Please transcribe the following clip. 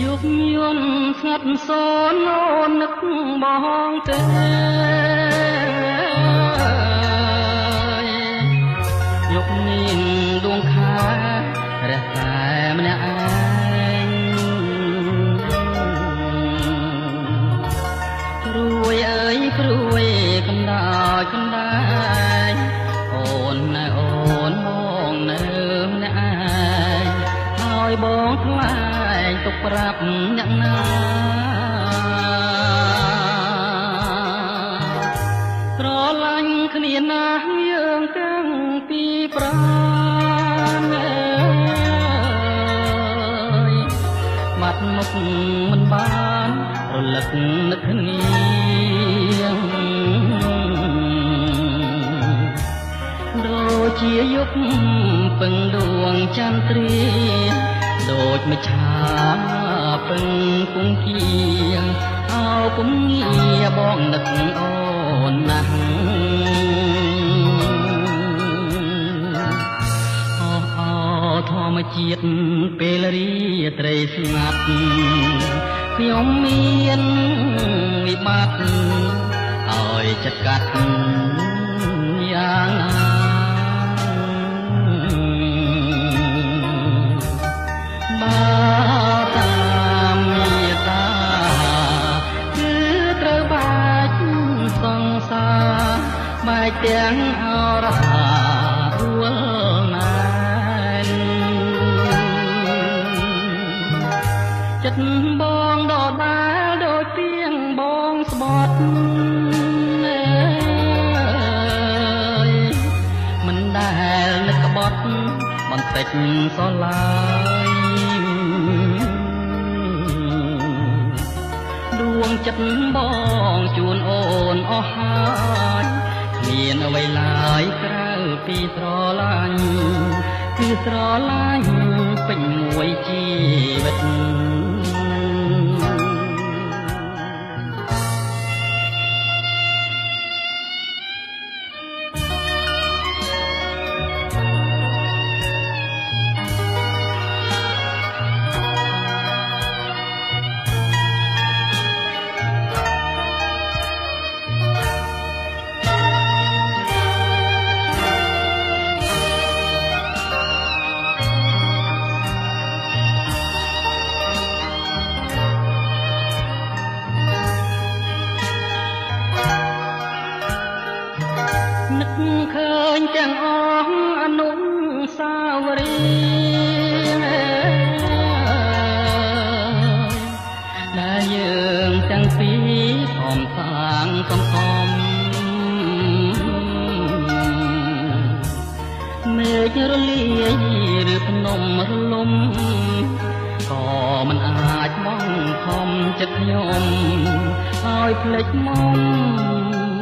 ยุบยนสงัดโซนโอนนึกมองเตยุบนิ่งดวงขาแรกแต่มันแองกรวยเอ้ยกรวยกันได้กันได้โอนนะโอนมองเนิมนะอายเอาไอ้บองทลายตกปรับอย่างนาตรอลังขณีนาเยืองตั้งปีปราณมัดมุกมันบานรลึกนึกเนียงโดยเชียยุบปึงดวงจันทรีโดดไม่ช้าปึงปุงเกียงเอาปุงเงียบ้องนึกโอนนังทอมาเจียดเปลรีไตรสงัดខ្ញុំមានវិបត្តិឲ្យចាត់កាត់យ៉ាងបើតាមមេត្តាគឺត្រូវបាច់សង្សារបែកទាំងអរហារួលណាចិត្តបងដដាលដូចទៀងបងស្បត់មិនដែលនឹកក្បត់បន្តិចសោះឡើយដួងចិត្តបងជួនអូនអស់ហើយគ្មានអ្វីឡើយក្រៅពីស្រឡាញ់គឺស្រឡាញ់ពេញមួយជីវិតនឹកឃើញទាំងអស់អនុស្សាវរីយ៍ដែលយើងទាំងពីរខំសាងសំកំមេឃរលាយឬភ្នំរលំក៏មិនអាចបងខំចិត្តខ្ញុំឲ្យភ្លេចមុំ